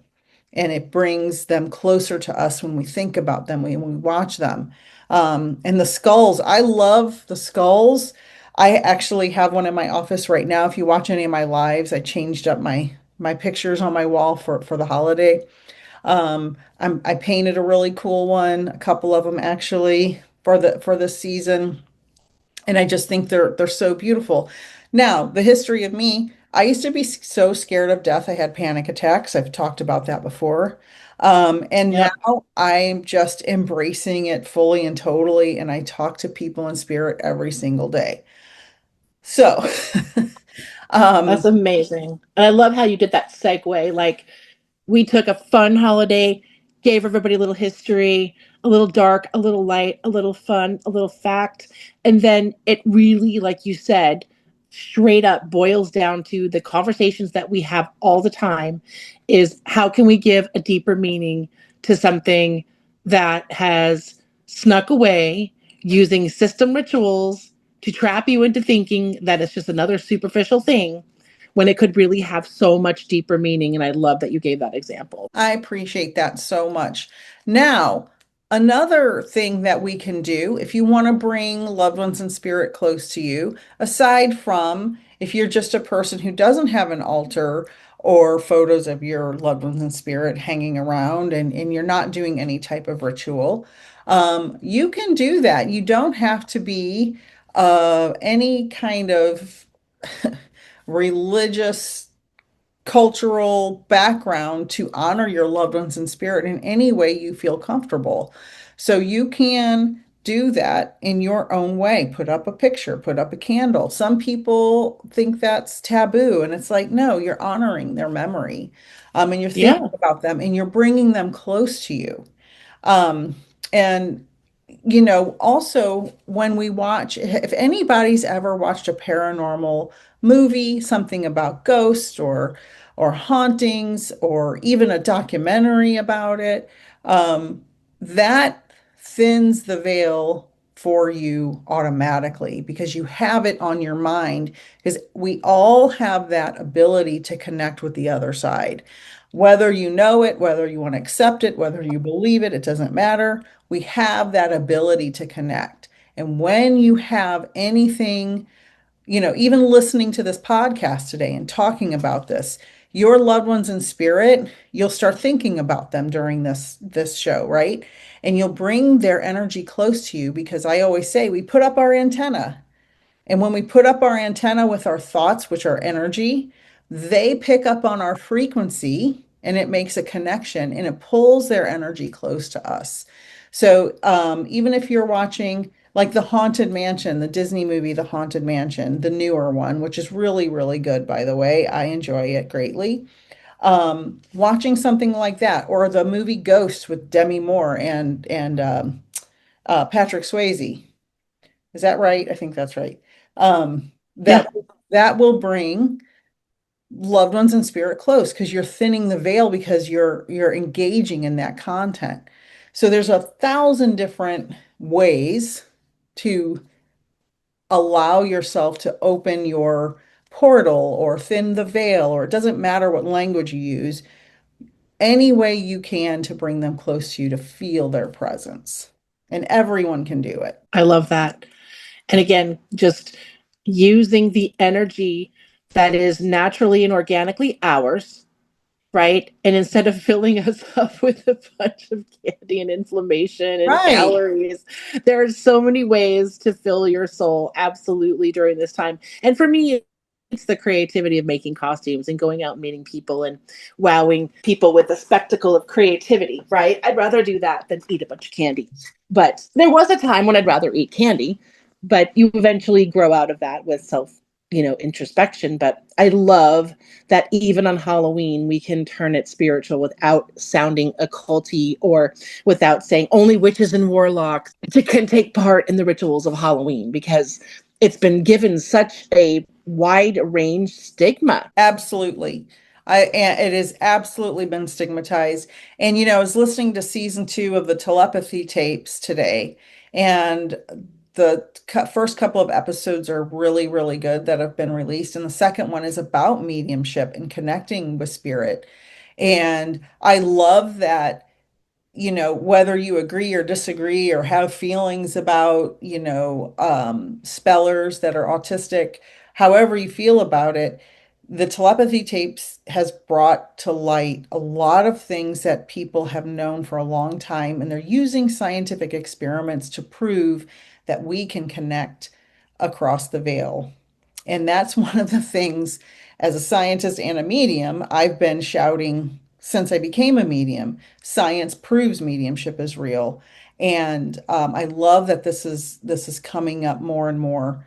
And it brings them closer to us when we think about them, when we watch them. And the skulls, I love the skulls. I actually have one in my office right now. If you watch any of my lives, I changed up my pictures on my wall for the holiday. I painted a really cool one, a couple of them actually for the season. And I just think they're so beautiful. Now, the history of me, I used to be so scared of death. I had panic attacks. I've talked about that before. And Yep. now I'm just embracing it fully and totally. And I talk to people in spirit every single day. So Um, That's amazing. And I love how you did that segue. Like, we took a fun holiday, gave everybody a little history, a little dark, a little light, a little fun, a little fact. And then it really, like you said, straight up boils down to the conversations that we have all the time is how can we give a deeper meaning to something that has snuck away using system rituals to trap you into thinking that it's just another superficial thing when it could really have so much deeper meaning. And I love that you gave that example. I appreciate that so much. Now, another thing that we can do if you want to bring loved ones in spirit close to you, aside from if you're just a person who doesn't have an altar or photos of your loved ones in spirit hanging around and you're not doing any type of ritual, you can do that. You don't have to be any kind of religious cultural background to honor your loved ones in spirit in any way you feel comfortable. So you can do that in your own way. Put up a picture, put up a candle. Some people think that's taboo, and it's like, no, you're honoring their memory. And you're thinking Yeah. about them and you're bringing them close to you. Um, and you know, also when we watch, if anybody's ever watched a paranormal movie, something about ghosts or hauntings, or even a documentary about it, that thins the veil for you automatically because you have it on your mind because we all have that ability to connect with the other side. Whether you know it, whether you want to accept it, whether you believe it, it doesn't matter. We have that ability to connect. And when you have anything, you know, even listening to this podcast today and talking about this, your loved ones in spirit, you'll start thinking about them during this show, right? And you'll bring their energy close to you because I always say we put up our antenna and when we put up our antenna with our thoughts, which are energy, they pick up on our frequency and it makes a connection and it pulls their energy close to us. So even if you're watching like The Haunted Mansion, the Disney movie, The Haunted Mansion, the newer one, which is really, really good, by the way, I enjoy it greatly. Watching something like that, or the movie Ghost with Demi Moore and Patrick Swayze. Is that right? I think that's right. Yeah. That will bring loved ones in spirit close because you're thinning the veil because you're engaging in that content. So there's 1,000 different ways to allow yourself to open your portal or thin the veil, or it doesn't matter what language you use, any way you can to bring them close to you to feel their presence. And everyone can do it. I love that. And again, just using the energy that is naturally and organically ours, right? And instead of filling us up with a bunch of candy and inflammation and Right. calories, there are so many ways to fill your soul absolutely during this time. And for me, it's the creativity of making costumes and going out and meeting people and wowing people with the spectacle of creativity, right? I'd rather do that than eat a bunch of candy. But there was a time when I'd rather eat candy, but you eventually grow out of that with self, introspection. But I love that even on Halloween, we can turn it spiritual without sounding occulty or without saying only witches and warlocks can take part in the rituals of Halloween because it's been given such a wide range stigma. Absolutely. And it has absolutely been stigmatized. And, you know, I was listening to season 2 of the telepathy tapes today, and the first couple of episodes are really, really good that have been released. And the second one is about mediumship and connecting with spirit. And I love that, you know, whether you agree or disagree or have feelings about, spellers that are autistic, however you feel about it, the telepathy tapes has brought to light a lot of things that people have known for a long time, and they're using scientific experiments to prove that we can connect across the veil. And that's one of the things, as a scientist and a medium, I've been shouting since I became a medium. Science proves mediumship is real. And I love that this is coming up more and more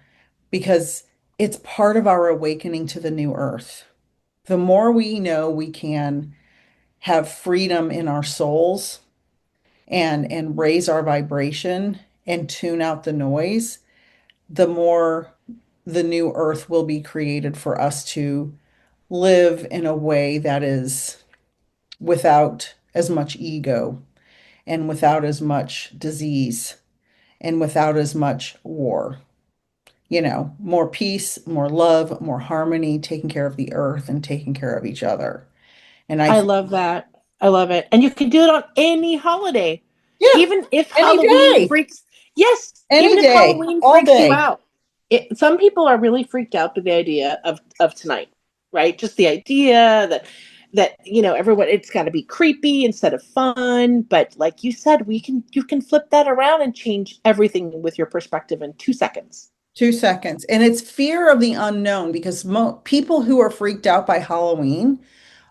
because it's part of our awakening to the new earth. The more we know we can have freedom in our souls and raise our vibration and tune out the noise, the more the new earth will be created for us to live in a way that is without as much ego and without as much disease and without as much war. More peace, more love, more harmony, taking care of the earth and taking care of each other. And I I think, love that. I love it. And you can do it on any holiday. yeah, Even if any Halloween day, freaks, yes, any even if day, Halloween all freaks you day. out. Some people are really freaked out by the idea of tonight, right? Just the idea that everyone, it's got to be creepy instead of fun. But like you said, you can flip that around and change everything with your perspective in 2 seconds. 2 seconds. And it's fear of the unknown because people who are freaked out by Halloween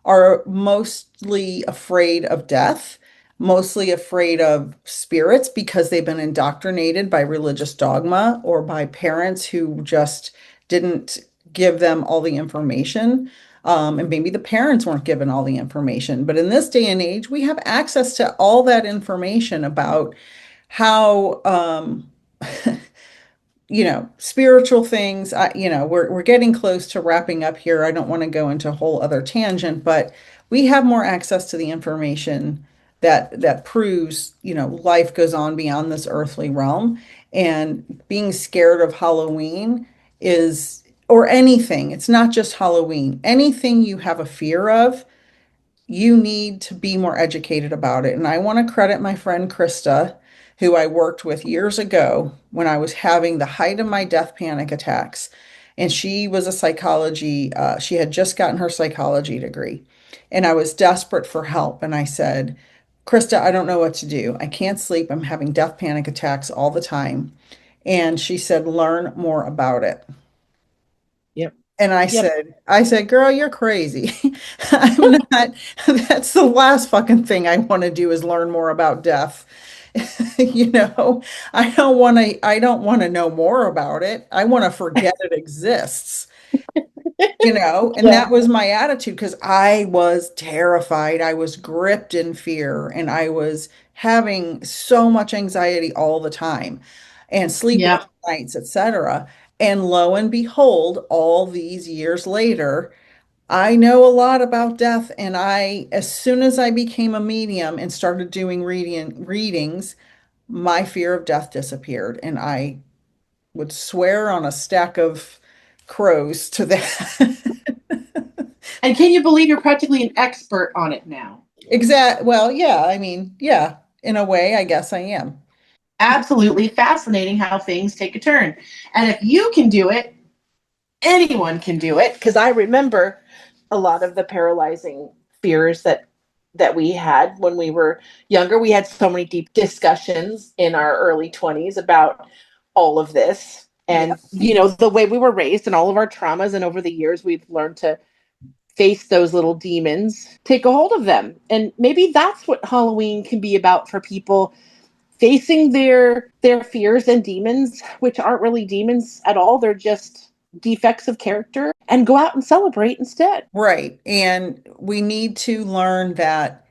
are mostly afraid of death, mostly afraid of spirits because they've been indoctrinated by religious dogma or by parents who just didn't give them all the information. And maybe the parents weren't given all the information. But in this day and age, we have access to all that information about how spiritual things. We're getting close to wrapping up here. I don't want to go into a whole other tangent, but we have more access to the information that proves, life goes on beyond this earthly realm. And being scared of Halloween is, or anything, it's not just Halloween, anything you have a fear of, you need to be more educated about it. And I want to credit my friend Krista, who I worked with years ago when I was having the height of my death panic attacks. And she was a psychology, she had just gotten her psychology degree. And I was desperate for help. And I said, Krista, I don't know what to do. I can't sleep. I'm having death panic attacks all the time. And she said, learn more about it. Yep. And Yep. I said, girl, you're crazy. I'm not, that's the last fucking thing I want to do is learn more about death. You know, I don't want to know more about it. I want to forget it exists, and Yeah. that was my attitude because I was terrified. I was gripped in fear and I was having so much anxiety all the time and sleepless Yeah. nights, etc. And lo and behold, all these years later, I know a lot about death. And as soon as I became a medium and started doing readings, my fear of death disappeared. And I would swear on a stack of crows to that. And can you believe you're practically an expert on it now? Well, yeah, I mean, yeah, in a way, I guess I am. Absolutely fascinating how things take a turn. And if you can do it, anyone can do it. Because I remember a lot of the paralyzing fears that we had when we were younger. We had so many deep discussions in our early 20s about all of this. Yeah. And, the way we were raised and all of our traumas. And over the years, we've learned to face those little demons, take a hold of them. And maybe that's what Halloween can be about for people, facing their fears and demons, which aren't really demons at all. They're just defects of character, and go out and celebrate instead. Right. And we need to learn that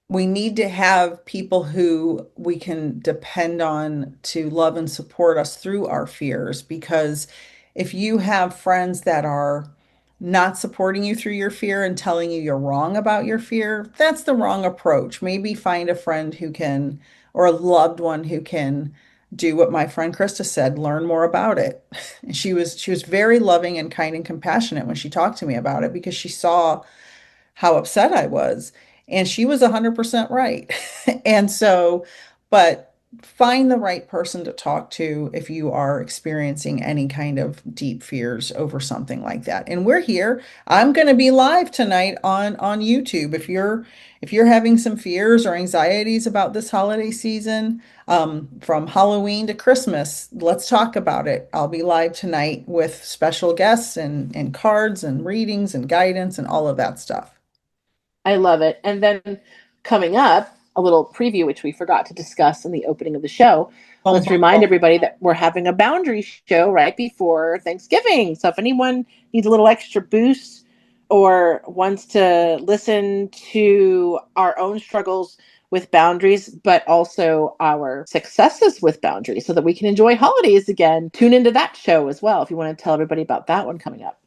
we need to have people who we can depend on to love and support us through our fears. Because if you have friends that are not supporting you through your fear and telling you you're wrong about your fear, that's the wrong approach. Maybe find a friend who can, or a loved one who can do what my friend Krista said, learn more about it. And she was very loving and kind and compassionate when she talked to me about it because she saw how upset I was. And she was 100% right. And so, but find the right person to talk to if you are experiencing any kind of deep fears over something like that. And we're here. I'm going to be live tonight on YouTube. If you're having some fears or anxieties about this holiday season, from Halloween to Christmas, let's talk about it. I'll be live tonight with special guests and cards and readings and guidance and all of that stuff. I love it. And then coming up, a little preview, which we forgot to discuss in the opening of the show. Let's remind everybody that we're having a boundary show right before Thanksgiving. So if anyone needs a little extra boost or wants to listen to our own struggles with boundaries, but also our successes with boundaries so that we can enjoy holidays again, tune into that show as well if you want to tell everybody about that one coming up.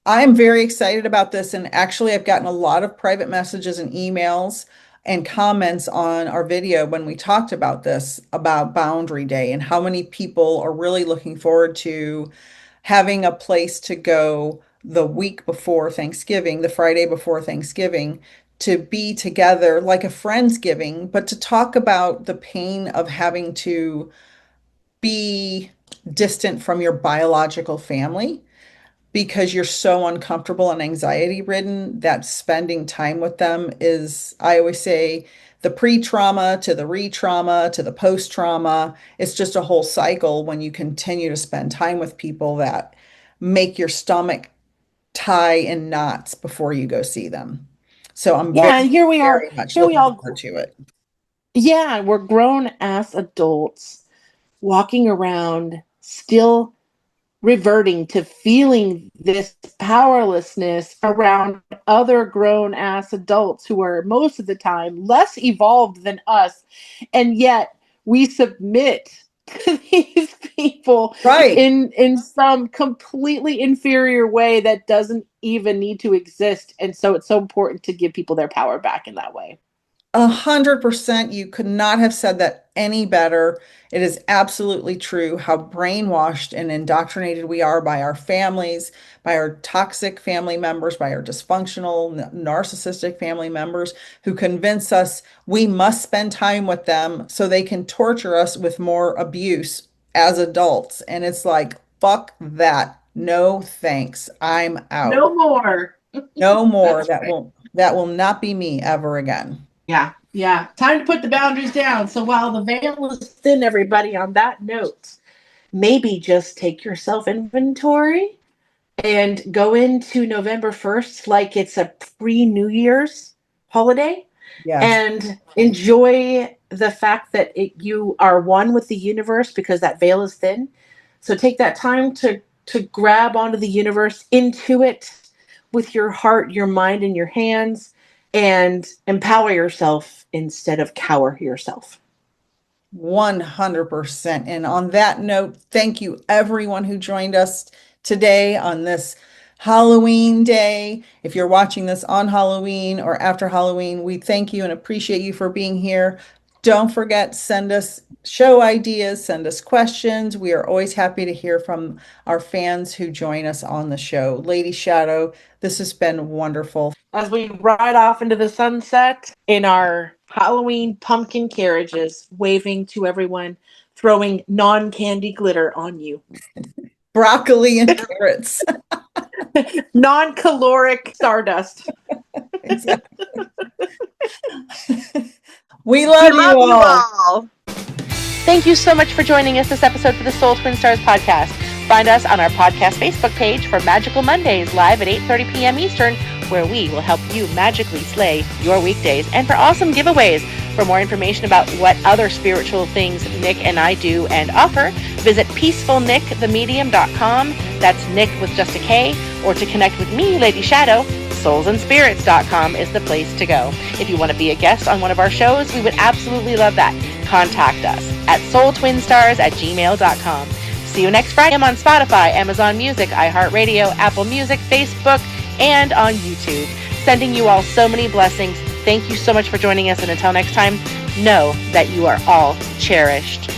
I'm very excited about this. And actually, I've gotten a lot of private messages and emails and comments on our video when we talked about this, about Boundary Day, and how many people are really looking forward to having a place to go the week before Thanksgiving, the Friday before Thanksgiving, to be together like a Friendsgiving, but to talk about the pain of having to be distant from your biological family because you're so uncomfortable and anxiety ridden that spending time with them is, I always say, the pre-trauma to the re-trauma to the post-trauma. It's just a whole cycle when you continue to spend time with people that make your stomach tie in knots before you go see them. So I'm and here we are. very much Here we looking all forward to it. Yeah, we're grown ass adults walking around still reverting to feeling this powerlessness around other grown ass adults who are most of the time less evolved than us. And yet we submit to these people Right. in some completely inferior way that doesn't even need to exist. And so it's so important to give people their power back in that way. 100%. You could not have said that any better. It is absolutely true how brainwashed and indoctrinated we are by our families, by our toxic family members, by our dysfunctional, narcissistic family members who convince us we must spend time with them so they can torture us with more abuse as adults. And it's like, fuck that. No thanks. I'm out. No more. No more. That's right. That will not be me ever again. Yeah. Time to put the boundaries down. So while the veil is thin, everybody, on that note, maybe just take your self-inventory and go into November 1st like it's a pre-New Year's holiday. Yes. And enjoy the fact that you are one with the universe because that veil is thin. So take that time to grab onto the universe, intuit with your heart, your mind, and your hands, and empower yourself instead of cower yourself. 100%. And on that note, thank you everyone who joined us today on this Halloween day. If you're watching this on Halloween or after Halloween, we thank you and appreciate you for being here. Don't forget, send us show ideas, send us questions. We are always happy to hear from our fans who join us on the show. Lady Shadowe, this has been wonderful. As we ride off into the sunset in our Halloween pumpkin carriages, waving to everyone, throwing non-candy glitter on you. Broccoli and carrots. Non-caloric stardust. Exactly. We love you all. Thank you so much for joining us this episode for the Soul Twin Stars podcast. Find us on our podcast Facebook page for Magical Mondays live at 8:30 p.m. Eastern, where we will help you magically slay your weekdays, and for awesome giveaways. For more information about what other spiritual things Nick and I do and offer, visit peacefulnickthemedium.com. That's Nick with just a K. Or to connect with me, Lady Shadowe, soulsandspirits.com is the place to go. If you want to be a guest on one of our shows, we would absolutely love that. Contact us at soultwinstars@gmail.com. See you next Friday. I'm on Spotify, Amazon Music, iHeartRadio, Apple Music, Facebook, and on YouTube. Sending you all so many blessings. Thank you so much for joining us, and until next time, know that you are all cherished.